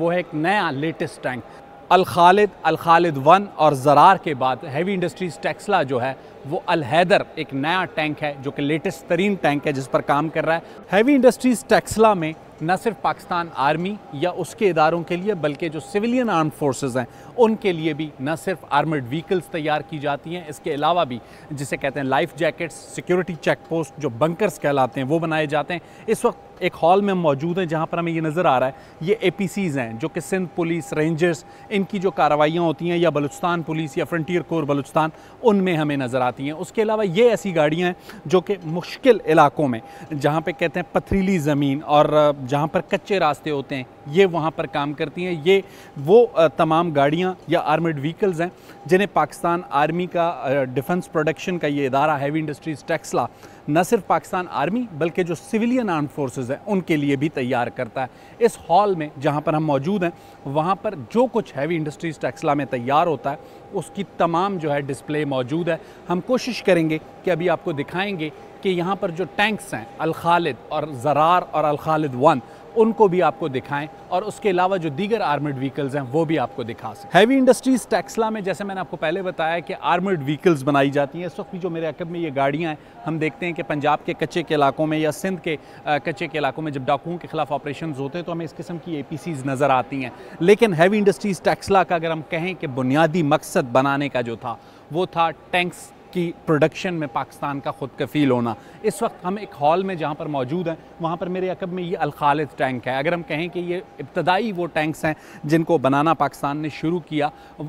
وہ ہے ایک نیا لیٹسٹ ٹینک الخالد 1 اور زرار کے بعد ہیوی انڈسٹریز ٹیکسلا جو ہے وہ الحیدر ایک نیا ٹینک ہے جو کہ لیٹسٹ ترین ٹینک ہے جس پر کام کر رہا ہے۔ ہیوی انڈسٹریز ٹیکسلا میں نہ صرف پاکستان آرمی یا اس کے اداروں کے لیے بلکہ جو سویلین آرمڈ فورسز ہیں ان کے لیے بھی نہ صرف آرمڈ وہیکلز تیار کی جاتی ہیں، اس کے علاوہ بھی جسے کہتے ہیں life jackets, security check post جو بنکرز کہلاتے ہیں وہ بنائے جاتے ہیں۔ اس وقت ایک ہال میں موجود ہیں جہاں پر ہمیں یہ نظر آ رہا ہے یہ APCs ہیں جو کہ سندھ پولیس، رینجرز، ان کی جو کارروائیاں ہوتی ہیں یا بلوچستان پولیس یا فرنٹیر کور بلوچستان ان میں ہمیں نظر آتی ہیں۔ اس کے علاوہ یہ ایسی گاڑیاں ہیں جو کہ مشکل علاقوں میں جہاں پہ کہتے ہیں پتھریلی زمین اور جہاں پر کچے راستے ہوتے ہیں یہ وہاں پر کام کرتی ہیں۔ یہ وہ تمام گاڑیاں یا آرمڈ وہیکلز ہیں جنہیں پاکستان آرمی کا ڈیفنس پروڈکشن کا یہ ادارہ ہیوی انڈسٹریز ٹیکسلا نہ صرف پاکستان آرمی بلکہ جو سویلین آرمڈ فورسز ہیں ان کے لیے بھی تیار کرتا ہے۔ اس ہال میں جہاں پر ہم موجود ہیں وہاں پر جو کچھ ہیوی انڈسٹریز ٹیکسلا میں تیار ہوتا ہے اس کی تمام جو ہے ڈسپلے موجود ہے۔ ہم کوشش کریں گے کہ ابھی آپ کو دکھائیں گے کہ یہاں پر جو ٹینکس ہیں الخالد اور زرار اور الخالد 1 ان کو بھی آپ کو دکھائیں اور اس کے علاوہ جو دیگر آرمڈ وہیکلز ہیں وہ بھی آپ کو دکھا سکیں۔ ہیوی انڈسٹریز ٹیکسلا میں جیسے میں نے آپ کو پہلے بتایا کہ آرمڈ وہیکلز بنائی جاتی ہیں۔ اس وقت بھی جو میرے عقب میں یہ گاڑیاں ہیں ہم دیکھتے ہیں کہ پنجاب کے کچے کے علاقوں میں یا سندھ کے کچے کے علاقوں میں جب ڈاکوؤں کے خلاف آپریشنز ہوتے ہیں تو ہمیں اس قسم کی APCs نظر آتی ہیں، لیکن ہیوی انڈسٹریز ٹیکسلا کا اگر ہم کہیں کہ بنیادی مقصد بنانے کا جو تھا وہ تھا ٹینکس کی پروڈکشن میں پاکستان کا خود کفیل ہونا۔ اس وقت ہم ایک ہال میں جہاں پر موجود ہیں وہاں پر میرے عقب میں یہ الخالد ٹینک ہے۔ اگر ہم کہیں کہ یہ ابتدائی وہ ٹینکس ہیں جن کو بنانا پاکستان نے شروع کیا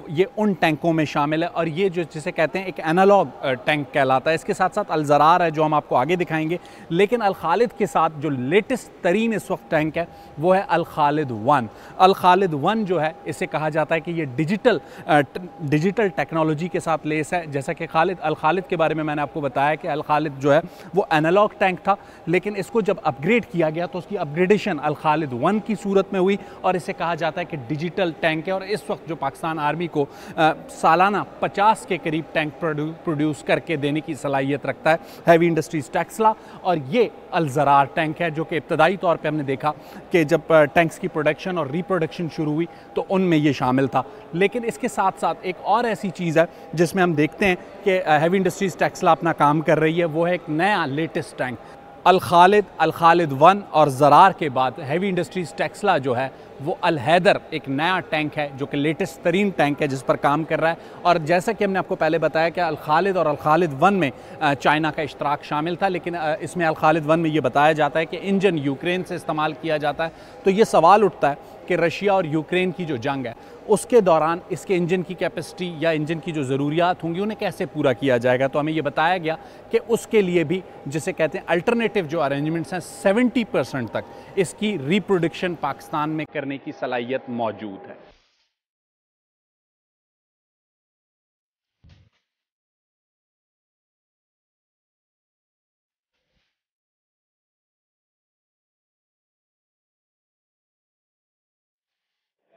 یہ ان ٹینکوں میں شامل ہے اور یہ جو جسے کہتے ہیں ایک انالوگ ٹینک کہلاتا ہے۔ اس کے ساتھ ساتھ الزرار ہے جو ہم آپ کو آگے دکھائیں گے، لیکن الخالد کے ساتھ جو لیٹسٹ ترین اس وقت ٹینک ہے وہ ہے الخالد 1۔ الخالد 1 جو ہے اسے کہا جاتا ہے کہ یہ ڈیجیٹل ٹیکنالوجی کے ساتھ لیس ہے۔ جیسا کہ الخالد کے بارے میں نے آپ کو بتایا کہ الخالد جو ہے وہ انالوگ ٹینک تھا، لیکن اس کو جب اپ گریڈ کیا گیا تو اس کی اپ گریڈیشن الخالد 1 کی صورت میں ہوئی اور اسے کہا جاتا ہے کہ ڈیجیٹل ٹینک ہے۔ اور اس وقت جو پاکستان آرمی کو سالانہ 50 کے قریب ٹینک پروڈیوس کر کے دینے کی صلاحیت رکھتا ہے ہیوی انڈسٹریز ٹیکسلا، اور یہ الزرار ٹینک ہے جو کہ ابتدائی طور پہ ہم نے دیکھا کہ جب ٹینکس کی پروڈکشن اور ریپروڈکشن شروع ہوئی تو ان میں یہ شامل تھا۔ لیکن اس کے ساتھ ساتھ ایک اور ایسی چیز ہے جس میں ہم دیکھتے ہیں کہ ہیوی انڈسٹریز ٹیکسلا اپنا کام کر رہی ہے، وہ ہے ایک نیا لیٹسٹ ٹینک الخالد 1 اور زرار کے بعد ہیوی انڈسٹریز ٹیکسلا جو ہے وہ الحیدر ایک نیا ٹینک ہے جو کہ لیٹسٹ ترین ٹینک ہے جس پر کام کر رہا ہے۔ اور جیسا کہ ہم نے آپ کو پہلے بتایا کہ الخالد اور الخالد 1 میں چائنا کا اشتراک شامل تھا، لیکن اس میں الخالد 1 میں یہ بتایا جاتا ہے کہ انجن یوکرین سے استعمال کیا جاتا ہے۔ تو یہ سوال اٹھتا ہے کہ رشیا اور یوکرین کی جو جنگ ہے اس کے دوران اس کے انجن کی کیپیسٹی یا انجن کی جو ضروریات ہوں گی انہیں کیسے پورا کیا جائے گا۔ تو ہمیں یہ بتایا گیا کہ اس کے لیے بھی جسے کہتے ہیں الٹرنیٹیو جو ارینجمنٹس ہیں 70% تک اس کی ریپروڈکشن پاکستان میں کرنے کی صلاحیت موجود ہے۔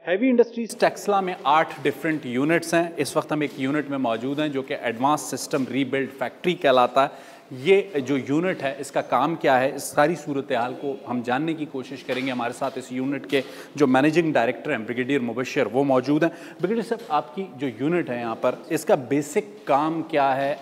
ہیوی انڈسٹریز ٹیکسلا میں 8 ڈیفرنٹ یونٹس ہیں۔ اس وقت ہم ایک یونٹ میں موجود ہیں جو کہ ایڈوانس سسٹم ری بلڈ فیکٹری کہلاتا ہے۔ یہ جو یونٹ ہے اس کا کام کیا ہے، اس ساری صورتحال کو ہم جاننے کی کوشش کریں گے۔ ہمارے ساتھ اس یونٹ کے جو مینیجنگ ڈائریکٹر ہیں بریگیڈیئر مبشر وہ موجود ہیں۔ بریگیڈیئر صاحب، آپ کی جو یونٹ ہے یہاں پر اس کا بیسک کام کیا ہے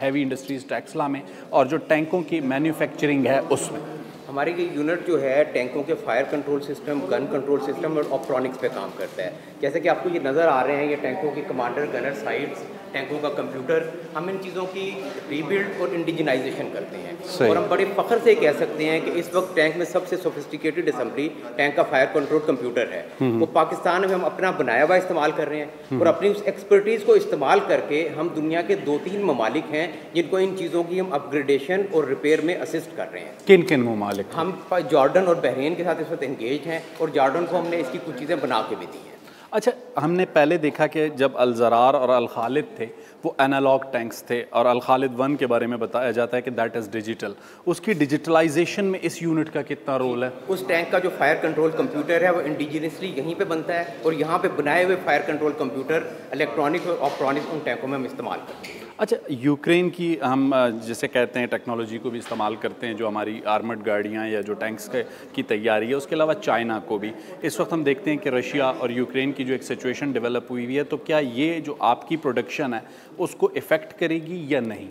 ہیوی انڈسٹریز ٹیکسلا میں اور جو ٹینکوں کی مینوفیکچرنگ ہے اس میں؟ ہماری یہ یونٹ جو ہے ٹینکوں کے fire control system, gun control system اور آپٹرونکس پہ کام کرتا ہے۔ جیسے کہ آپ کو یہ نظر آ رہے ہیں یہ ٹینکوں کی کمانڈر گنر سائٹس، ٹینکوں کا کمپیوٹر، ہم ان چیزوں کی ری بلڈ اور انڈیجنائزیشن کرتے ہیں۔ اور ہم بڑے فخر سے کہہ سکتے ہیں کہ اس وقت ٹینک میں سب سے سوفسٹیکیٹڈ اسمبلی ٹینک کا فائر کنٹرول کمپیوٹر ہے۔ وہ پاکستان میں ہم اپنا بنایا ہوا استعمال کر رہے ہیں اور اپنی اس ایکسپرٹیز کو استعمال کر کے ہم دنیا کے 2-3 ممالک ہیں جن کو ان چیزوں کی ہم اپ گریڈیشن اور ریپیئر میں اسسٹ کر رہے ہیں۔ کن کن ممالک؟ ہم جارڈن اور بحرین کے ساتھ اس وقت انگیجڈ ہیں اور جارڈن کو ہم نے اس کی کچھ چیزیں بنا کے بھی دی ہیں۔ اچھا، ہم نے پہلے دیکھا کہ جب الزرار اور الخالد تھے وہ انالوگ ٹینکس تھے، اور الخالد 1 کے بارے میں بتایا جاتا ہے کہ دیٹ از ڈیجیٹل. اس کی ڈیجیٹلائزیشن میں اس یونٹ کا کتنا رول ہے؟ اس ٹینک کا جو فائر کنٹرول کمپیوٹر ہے وہ انڈیجینسلی یہیں پہ بنتا ہے، اور یہاں پہ بنائے ہوئے فائر کنٹرول کمپیوٹر الیکٹرانک اور آپٹرونک ان ٹینکوں میں ہم استعمال کرتے ہیں. اچھا، یوکرین کی ہم جسے کہتے ہیں ٹیکنالوجی کو بھی استعمال کرتے ہیں جو ہماری آرمڈ گاڑیاں یا جو ٹینکس کی تیاری ہے، اس کے علاوہ چائنا کو بھی. اس وقت ہم دیکھتے ہیں کہ رشیا اور یوکرین کی جو ایک سچویشن ڈیولپ ہوئی ہے، تو کیا یہ جو آپ کی پروڈکشن ہے اس کو افیکٹ کرے گی یا نہیں؟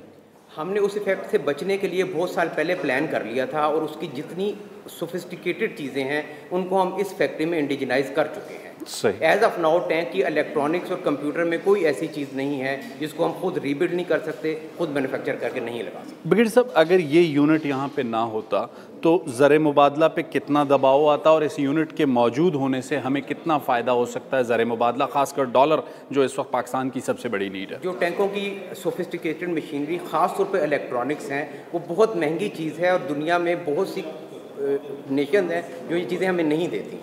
ہم نے اس ایفیکٹ سے بچنے کے لیے بہت سال پہلے پلان کر لیا تھا، اور اس کی جتنی سوفسٹیکیٹڈ چیزیں ہیں ان کو ہم اس فیکٹری میں انڈیجنائز کر چکے ہیں. صحیح. ایز آف ناؤ ٹینک کی الیکٹرانکس اور کمپیوٹر میں کوئی ایسی چیز نہیں ہے جس کو ہم خود ریبلڈ نہیں کر سکتے، خود مینوفیکچر کر کے نہیں لگا سکتے. برگیڈیئر صاحب، اگر یہ یونٹ یہاں پہ نہ ہوتا تو زر مبادلہ پہ کتنا دباؤ آتا، اور اس یونٹ کے موجود ہونے سے ہمیں کتنا فائدہ ہو سکتا ہے زر مبادلہ، خاص کر ڈالر جو اس وقت پاکستان کی سب سے بڑی نیڈ ہے؟ جو ٹینکوں کی سوفسٹیکیٹڈ مشینری خاص طور پہ الیکٹرانکس ہیں وہ بہت مہنگی چیز ہے، اور دنیا میں بہت سی نیشنز ہیں جو یہ چیزیں ہمیں نہیں دیتی.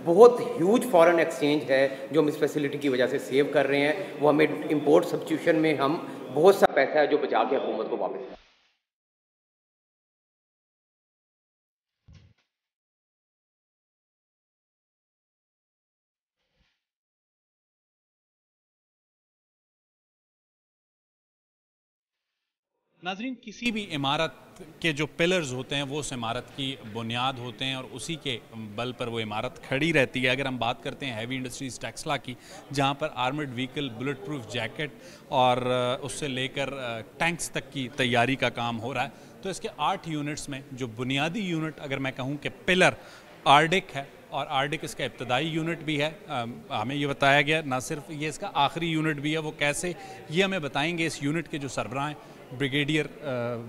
بہت ہیوج فارن ایکسچینج ہے جو ہم اس فیسلٹی کی وجہ سے سیو کر رہے ہیں. وہ ہمیں امپورٹ سبسٹیوشن میں ہم بہت سا پیسہ ہے جو بچا کے حکومت کو واپس. ناظرین، کسی بھی عمارت کے جو پلرز ہوتے ہیں وہ اس عمارت کی بنیاد ہوتے ہیں، اور اسی کے بل پر وہ عمارت کھڑی رہتی ہے. اگر ہم بات کرتے ہیں ہیوی انڈسٹریز ٹیکسلا کی، جہاں پر armed vehicle, bullet proof jacket اور اس سے لے کر ٹینکس تک کی تیاری کا کام ہو رہا ہے، تو اس کے 8 یونٹس میں جو بنیادی یونٹ اگر میں کہوں کہ پلر آرڈک ہے، اور آرڈک اس کا ابتدائی یونٹ بھی ہے. ہمیں یہ بتایا گیا نہ صرف یہ اس کا آخری یونٹ بھی ہے. وہ کیسے، یہ ہمیں بتائیں گے اس یونٹ کے جو سربراہ ہیں بریگیڈیئر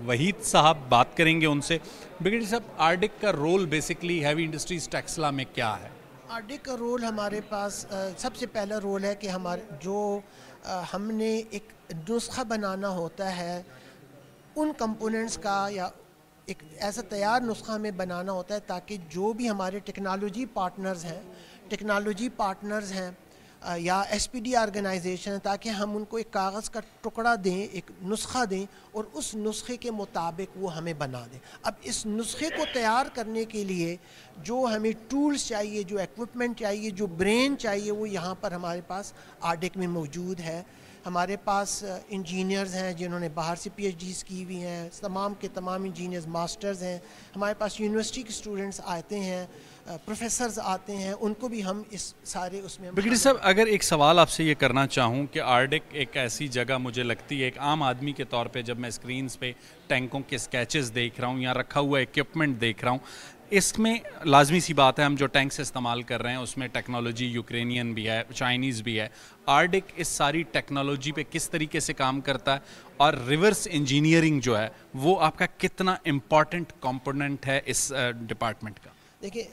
وحید صاحب. بات کریں گے ان سے. بریگیڈیئر صاحب، آرڈک کا role basically heavy industries Taxila میں کیا ہے؟ آرڈک کا رول ہمارے پاس سب سے پہلا رول ہے کہ ہم نے ایک نسخہ بنانا ہوتا ہے ان کمپوننٹس کا، یا ایک ایسا تیار نسخہ ہمیں بنانا ہوتا ہے تاکہ جو بھی ہمارے ٹیکنالوجی پارٹنرز ہیں یا ایس پی ڈی آرگنائزیشن، تاکہ ہم ان کو ایک کاغذ کا ٹکڑا دیں، ایک نسخہ دیں، اور اس نسخے کے مطابق وہ ہمیں بنا دیں. اب اس نسخے کو تیار کرنے کے لیے جو ہمیں ٹولز چاہیے، جو ایکوپمنٹ چاہیے، جو برین چاہیے، وہ یہاں پر ہمارے پاس آرڈک میں موجود ہے. ہمارے پاس انجینئرز ہیں جنہوں نے باہر سے پی ایچ ڈیز کی ہوئی ہیں، تمام کے تمام انجینئرز ماسٹرز ہیں. ہمارے پاس یونیورسٹی کے اسٹوڈنٹس آتے ہیں، پروفیسرز آتے ہیں، ان کو بھی ہم اس سارے اس میں. بریگیڈیئر صاحب، اگر ایک سوال آپ سے یہ کرنا چاہوں کہ آرڈک ایک ایسی جگہ مجھے لگتی ہے، ایک عام آدمی کے طور پہ جب میں اسکرینز پہ ٹینکوں کے اسکیچز دیکھ رہا ہوں یا رکھا ہوا ایکوپمنٹ دیکھ رہا ہوں، اس میں لازمی سی بات ہے ہم جو ٹینکس استعمال کر رہے ہیں اس میں ٹیکنالوجی یوکرینین بھی ہے، چائنیز بھی ہے. آرڈک اس ساری ٹیکنالوجی پہ کس طریقے سے کام کرتا ہے، اور ریورس انجینئرنگ جو ہے وہ آپ کا کتنا امپورٹنٹ کمپوننٹ ہے اس ڈپارٹمنٹ کا؟ دیکھیں،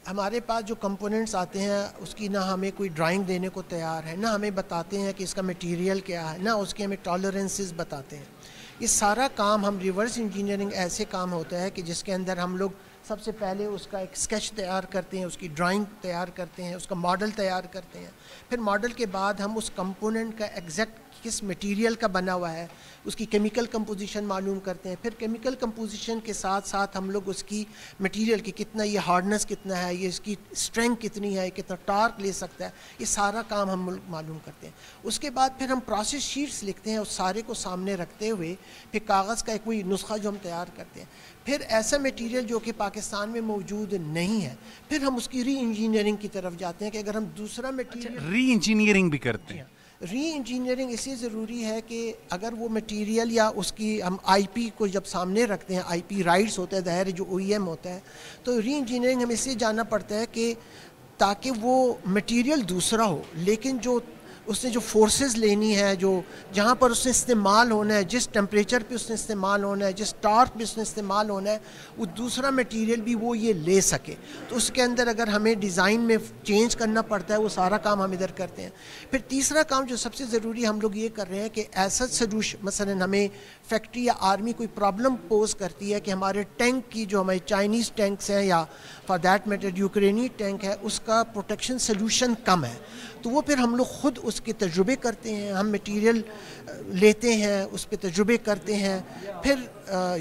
ہمارے پاس جو کمپوننٹس آتے ہیں اس کی نہ ہمیں کوئی ڈرائنگ دینے کو تیار ہے، نہ ہمیں بتاتے ہیں کہ اس کا میٹیریل کیا ہے، نہ اس کے ہمیں ٹالرنسز بتاتے ہیں. یہ سارا کام ہم ریورس انجینئرنگ ایسے کام ہوتا ہے کہ جس کے اندر ہم لوگ سب سے پہلے اس کا ایک اسکیچ تیار کرتے ہیں، اس کی ڈرائنگ تیار کرتے ہیں، اس کا ماڈل تیار کرتے ہیں. پھر ماڈل کے بعد ہم اس کمپوننٹ کا ایگزیکٹ کس میٹیریل کا بنا ہوا ہے اس کی کیمیکل کمپوزیشن معلوم کرتے ہیں. پھر کیمیکل کمپوزیشن کے ساتھ ساتھ ہم لوگ اس کی میٹیریل کی کتنا یہ ہارڈنس کتنا ہے، یہ اس کی اسٹرینتھ کتنی ہے، کتنا ٹارک لے سکتا ہے، یہ سارا کام ہم معلوم کرتے ہیں. اس کے بعد پھر ہم پروسیس شیٹس لکھتے ہیں، اس سارے کو سامنے رکھتے ہوئے پھر کاغذ کا ایک کوئی نسخہ جو ہم تیار کرتے ہیں. پھر ایسا میٹیریل جو کہ پاکستان میں موجود نہیں ہے، پھر ہم اس کی ری انجینئرنگ کی طرف جاتے ہیں کہ اگر ہم دوسرا میٹیریل ری انجینئرنگ بھی کرتے ہیں. ری انجینئرنگ اس لیے ضروری ہے کہ اگر وہ میٹیریل یا اس کی ہم آئی پی کو جب سامنے رکھتے ہیں، آئی پی رائٹس ہوتا ہے ظاہر جو او ای ایم ہوتا ہے، تو ری انجینئرنگ ہمیں اس لیے جاننا پڑتا ہے کہ تاکہ وہ میٹیریل دوسرا ہو لیکن جو اس نے جو فورسز لینی ہے, جو جہاں پر اس نے استعمال ہونا ہے, جس ٹمپریچر پہ اس نے استعمال ہونا ہے, جس ٹارک پہ اس نے استعمال ہونا ہے, وہ دوسرا مٹیریل بھی وہ یہ لے سکے. تو اس کے اندر اگر ہمیں ڈیزائن میں چینج کرنا پڑتا ہے, وہ سارا کام ہم ادھر کرتے ہیں. پھر تیسرا کام جو سب سے ضروری ہم لوگ یہ کر رہے ہیں کہ ایسا سلوشن, مثلا ہمیں فیکٹری یا آرمی کوئی پرابلم پوز کرتی ہے کہ ہمارے ٹینک کی, جو ہمارے چائنیز ٹینکس ہیں یا فار دیٹ میٹر یوکرینی ٹینک ہے, اس کا پروٹیکشن سلوشن کم ہے. تو وہ پھر ہم لوگ خود اس کے تجربے کرتے ہیں, ہم مٹیریل لیتے ہیں, اس پہ تجربے کرتے ہیں, پھر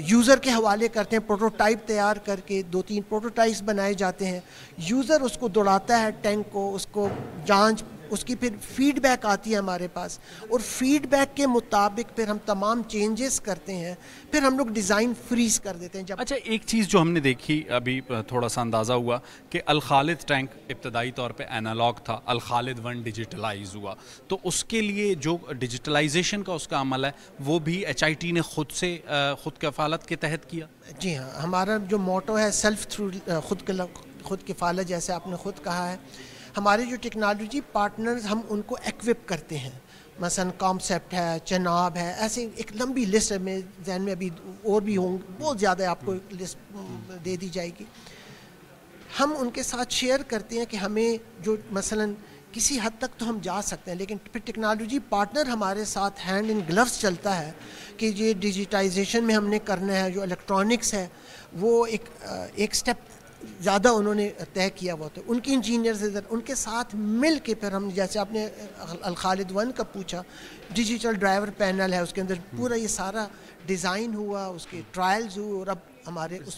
یوزر کے حوالے کرتے ہیں, پروٹوٹائپ تیار کر کے 2-3 پروٹوٹائپس بنائے جاتے ہیں. یوزر اس کو دوڑاتا ہے ٹینک کو, اس کو جانچ, اس کی پھر فیڈ بیک آتی ہے ہمارے پاس, اور فیڈ بیک کے مطابق پھر ہم تمام چینجز کرتے ہیں, پھر ہم لوگ ڈیزائن فریز کر دیتے ہیں. اچھا, ایک چیز جو ہم نے دیکھی ابھی تھوڑا سا اندازہ ہوا کہ الخالد ٹینک ابتدائی طور پہ اینالاگ تھا, الخالد 1 ڈیجیٹلائز ہوا, تو اس کے لیے جو ڈیجیٹلائزیشن کا اس کا عمل ہے وہ بھی HIT نے خود کفالت کے تحت کیا. جی ہاں, ہمارا جو موٹو ہے سیلف تھرو خود کفالت, جیسے آپ نے خود کہا ہے. ہمارے جو ٹیکنالوجی پارٹنرز ہم ان کو ایکوپ کرتے ہیں, مثلا کانسیپٹ ہے, چناب ہے, ایسے ایک لمبی لسٹ ہے, میں ذہن میں ابھی اور بھی ہوں, بہت زیادہ آپ کو لسٹ دے دی جائے گی. ہم ان کے ساتھ شیئر کرتے ہیں کہ ہمیں جو مثلا کسی حد تک تو ہم جا سکتے ہیں, لیکن پھر ٹیکنالوجی پارٹنر ہمارے ساتھ ہینڈ ان گلوز چلتا ہے کہ یہ ڈیجیٹائزیشن میں ہم نے کرنا ہے, جو الیکٹرانکس ہے وہ ایک سٹیپ زیادہ انہوں نے طے کیا ہوا. تو ان کی انجینئرز ادھر, ان کے ساتھ مل کے پھر ہم, جیسے آپ نے الخالد 1 کا پوچھا, ڈیجیٹل ڈرائیور پینل ہے, اس کے اندر پورا یہ سارا ڈیزائن ہوا, اس کے ٹرائلز ہوئے, اور اب ہمارے اس